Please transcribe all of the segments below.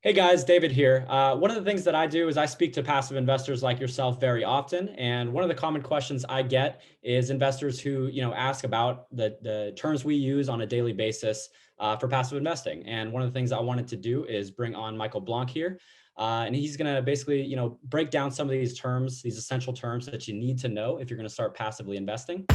Hey guys, David here. One of the things that I do is I speak to passive investors like yourself very often, and one of the common questions I get is investors who ask about the terms we use on a daily basis for passive investing. And one of the things I wanted to do is bring on Michael Blanc here, and he's going to basically break down some of these terms, these essential terms that you need to know if you're going to start passively investing.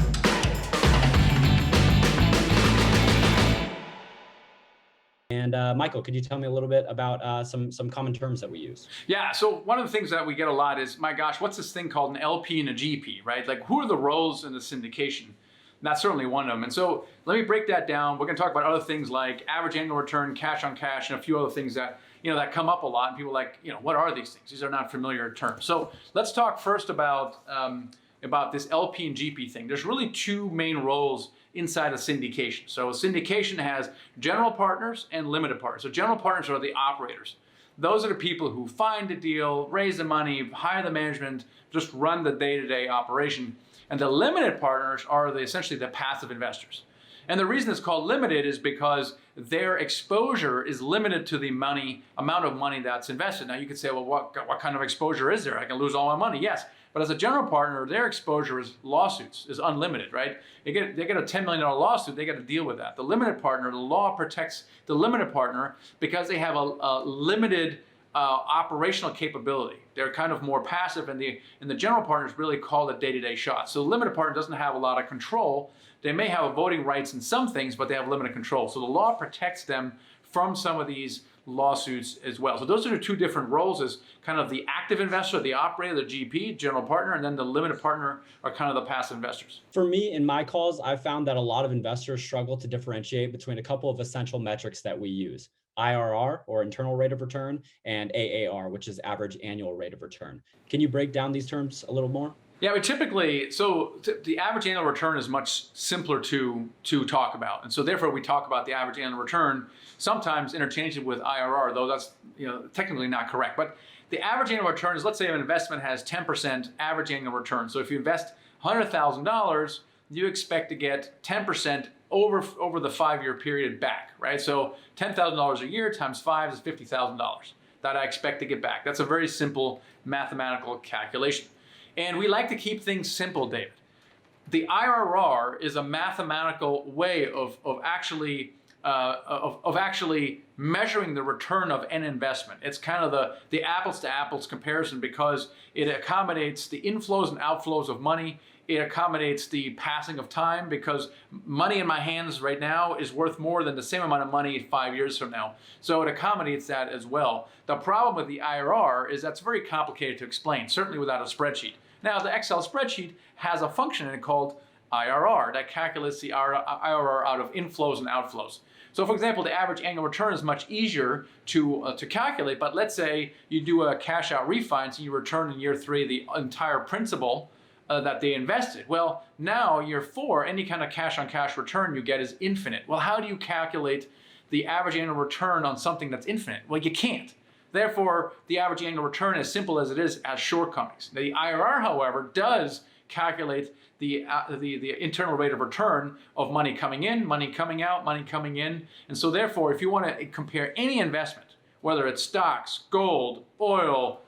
And Michael, could you tell me a little bit about some common terms that we use? Yeah. So one of the things that we get a lot is, my gosh, what's this thing called an LP and a GP, right? Like, who are the roles in the syndication? And that's certainly one of them. And so let me break that down. We're going to talk about other things like average annual return, cash on cash, and a few other things that that come up a lot. And people are like, what are these things? These are not familiar terms. So let's talk first about this LP and GP thing. There's really two main roles inside a syndication. So a syndication has general partners and limited partners. So general partners are the operators. Those are the people who find a deal, raise the money, hire the management, just run the day-to-day operation. And the limited partners are essentially the passive investors. And the reason it's called limited is because their exposure is limited to the amount of money that's invested. Now you could say, well, what kind of exposure is there? I can lose all my money. Yes. But as a general partner, their exposure is lawsuits, is unlimited, right? They get a $10 million lawsuit, they got to deal with that. The limited partner, the law protects the limited partner because they have a limited operational capability. They're kind of more passive, and the general partners really call it day-to-day shots. So the limited partner doesn't have a lot of control. They may have voting rights in some things, but they have limited control. So the law protects them from some of these lawsuits as well. So those are the two different roles: as kind of the active investor, the operator, the GP, general partner, and then the limited partner are kind of the passive investors. For me, in my calls, I've found that a lot of investors struggle to differentiate between a couple of essential metrics that we use: IRR, or internal rate of return, and AAR, which is average annual rate of return. Can you break down these terms a little more? Yeah, the average annual return is much simpler to talk about. And so therefore we talk about the average annual return, sometimes interchangeably with IRR, though that's technically not correct. But the average annual return is, let's say an investment has 10% average annual return. So if you invest $100,000, you expect to get 10% over the 5-year period back, right? So $10,000 a year times 5 is $50,000 that I expect to get back. That's a very simple mathematical calculation. And we like to keep things simple, David. The IRR is a mathematical way of actually measuring the return of an investment. It's kind of the apples to apples comparison, because it accommodates the inflows and outflows of money. It accommodates the passing of time, because money in my hands right now is worth more than the same amount of money 5 years from now. So it accommodates that as well. The problem with the IRR is that's very complicated to explain, certainly without a spreadsheet. Now, the Excel spreadsheet has a function in it called IRR that calculates the IRR out of inflows and outflows. So, for example, the average annual return is much easier to calculate. But let's say you do a cash out refinance and you return in year 3 the entire principal that they invested. Well, now year 4, any kind of cash on cash return you get is infinite. Well, how do you calculate the average annual return on something that's infinite? Well, you can't. Therefore, the average annual return, as simple as it is, has shortcomings. The IRR, however, does calculate the internal rate of return of money coming in, money coming out, money coming in. And so therefore, if you want to compare any investment, whether it's stocks, gold, oil,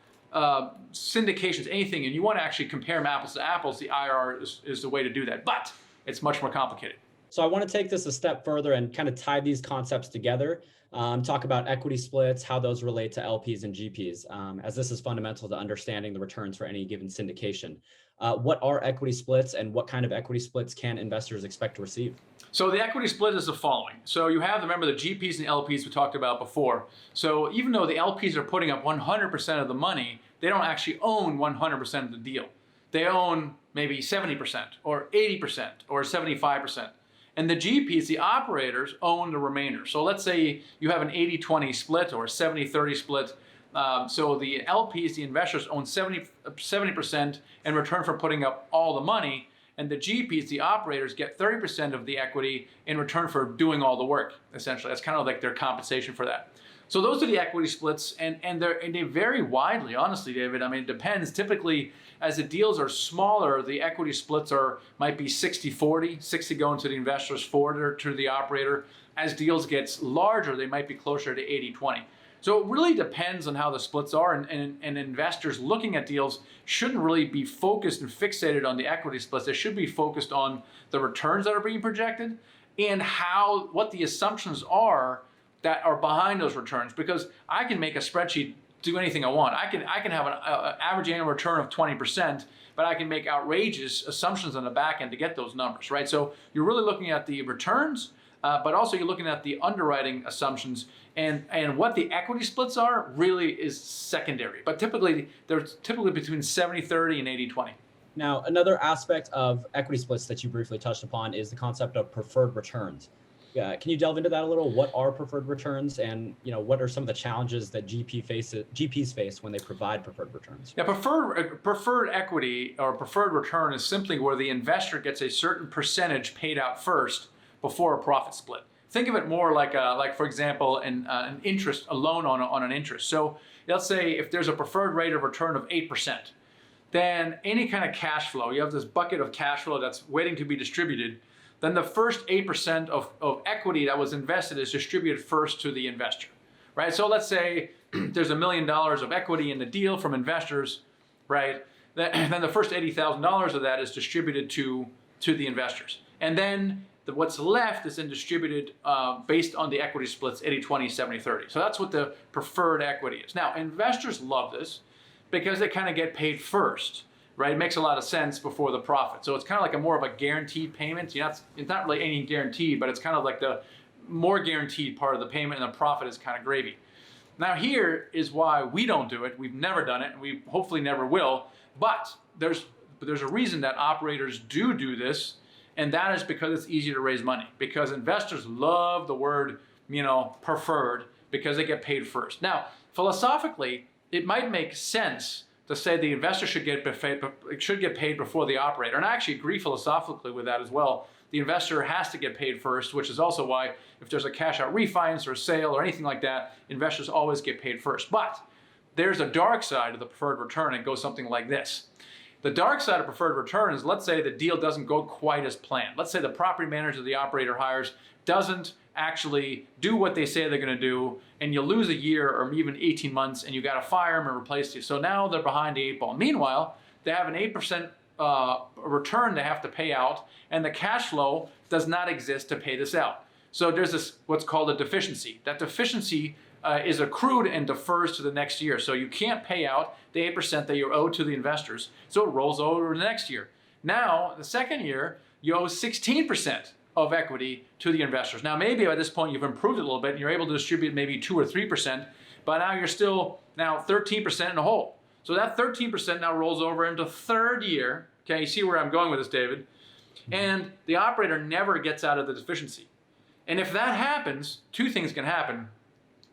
syndications, anything, and you want to actually compare them apples to apples, the IRR is the way to do that. But it's much more complicated. So I want to take this a step further and kind of tie these concepts together. Talk about equity splits, how those relate to LPs and GPs, as this is fundamental to understanding the returns for any given syndication. What are equity splits, and what kind of equity splits can investors expect to receive? So the equity split is the following. So you have, remember, the GPs and LPs we talked about before. So even though the LPs are putting up 100% of the money, they don't actually own 100% of the deal. They own maybe 70% or 80% or 75%. And the GPs, the operators, own the remainder. So let's say you have an 80-20 split or a 70-30 split. So the LPs, the investors, own 70% in return for putting up all the money. And the GPs, the operators, get 30% of the equity in return for doing all the work, essentially. That's kind of like their compensation for that. So those are the equity splits, and they vary widely, honestly, David. I mean, it depends. Typically, as the deals are smaller, the equity splits might be 60-40, 60 going to the investors, 40 to the operator. As deals get larger, they might be closer to 80-20. So it really depends on how the splits are, and investors looking at deals shouldn't really be focused and fixated on the equity splits. They should be focused on the returns that are being projected and what the assumptions are that are behind those returns. Because I can make a spreadsheet do anything I want. I can have an average annual return of 20%, but I can make outrageous assumptions on the back end to get those numbers, right? So you're really looking at the returns, but also you're looking at the underwriting assumptions, and what the equity splits are really is secondary. But typically, they're typically between 70-30 and 80-20. Now, another aspect of equity splits that you briefly touched upon is the concept of preferred returns. Can you delve into that a little? What are preferred returns, and what are some of the challenges that GPs face when they provide preferred returns? Yeah, preferred equity or preferred return is simply where the investor gets a certain percentage paid out first before a profit split. Think of it more like for example, an interest, a loan on an interest. So let's say if there's a preferred rate of return of 8%, then any kind of cash flow, you have this bucket of cash flow that's waiting to be distributed, then the first 8% of equity that was invested is distributed first to the investor, right? So let's say there's $1 million of equity in the deal from investors, right? Then the first $80,000 of that is distributed to the investors. And then what's left is then distributed based on the equity splits, 80-20, 70-30. So that's what the preferred equity is. Now, investors love this because they kind of get paid first, right? It makes a lot of sense before the profit. So it's kind of like more of a guaranteed payment. It's not really any guarantee, but it's kind of like the more guaranteed part of the payment, and the profit is kind of gravy. Now here is why we don't do it. We've never done it, and we hopefully never will. But there's a reason that operators do this, and that is because it's easy to raise money. Because investors love the word, preferred, because they get paid first. Now, philosophically, it might make sense to say the investor should get paid before the operator. And I actually agree philosophically with that as well. The investor has to get paid first, which is also why if there's a cash out refinance or a sale or anything like that, investors always get paid first. But there's a dark side of the preferred return. It goes something like this. The dark side of preferred return is, let's say the deal doesn't go quite as planned. Let's say the property manager the operator hires doesn't actually do what they say they're going to do, and you lose a year or even 18 months, and you got to fire them and replace you. So now they're behind the 8 ball. Meanwhile, they have an 8% return they have to pay out, and the cash flow does not exist to pay this out. So there's this what's called a deficiency. That deficiency is accrued and defers to the next year. So you can't pay out the 8% that you're owed to the investors. So it rolls over to the next year. Now, the second year, you owe 16% of equity to the investors. Now, maybe by this point you've improved it a little bit and you're able to distribute maybe 2 or 3%, but now you're still 13% in the hole. So that 13% now rolls over into third year. Okay, you see where I'm going with this, David? And the operator never gets out of the deficiency. And if that happens, two things can happen.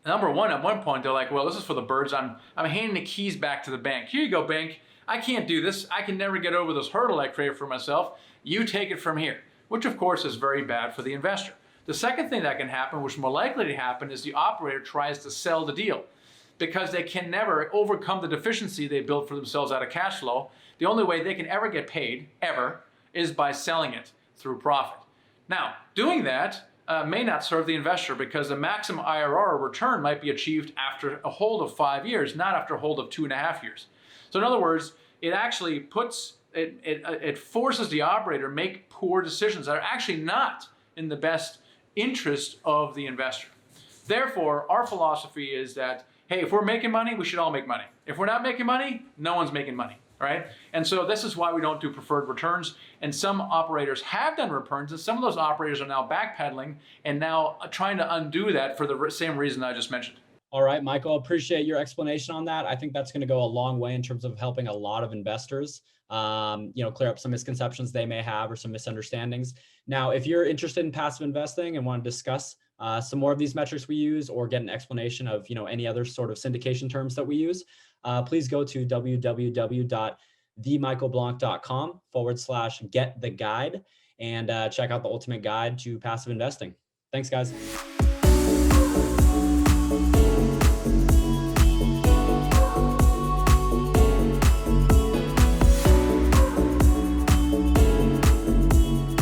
Number one, at one point, they're like, well, this is for the birds. I'm handing the keys back to the bank. Here you go, bank. I can't do this. I can never get over this hurdle I created for myself. You take it from here, which of course is very bad for the investor. The second thing that can happen, which is more likely to happen, is the operator tries to sell the deal because they can never overcome the deficiency they built for themselves out of cash flow. The only way they can ever get paid, ever, is by selling it through profit. Now, doing that may not serve the investor because the maximum IRR return might be achieved after a hold of 5 years, not after a hold of 2.5 years. So in other words, it actually it forces the operator to make poor decisions that are actually not in the best interest of the investor. Therefore, our philosophy is that, hey, if we're making money, we should all make money. If we're not making money, no one's making money, right? And so this is why we don't do preferred returns. And some operators have done returns, and some of those operators are now backpedaling and now trying to undo that for the same reason I just mentioned. All right, Michael, appreciate your explanation on that. I think that's going to go a long way in terms of helping a lot of investors, clear up some misconceptions they may have or some misunderstandings. Now, if you're interested in passive investing and want to discuss some more of these metrics we use or get an explanation of, any other sort of syndication terms that we use, please go to www.themichaelblanc.com/get-the-guide and check out the ultimate guide to passive investing. Thanks, guys.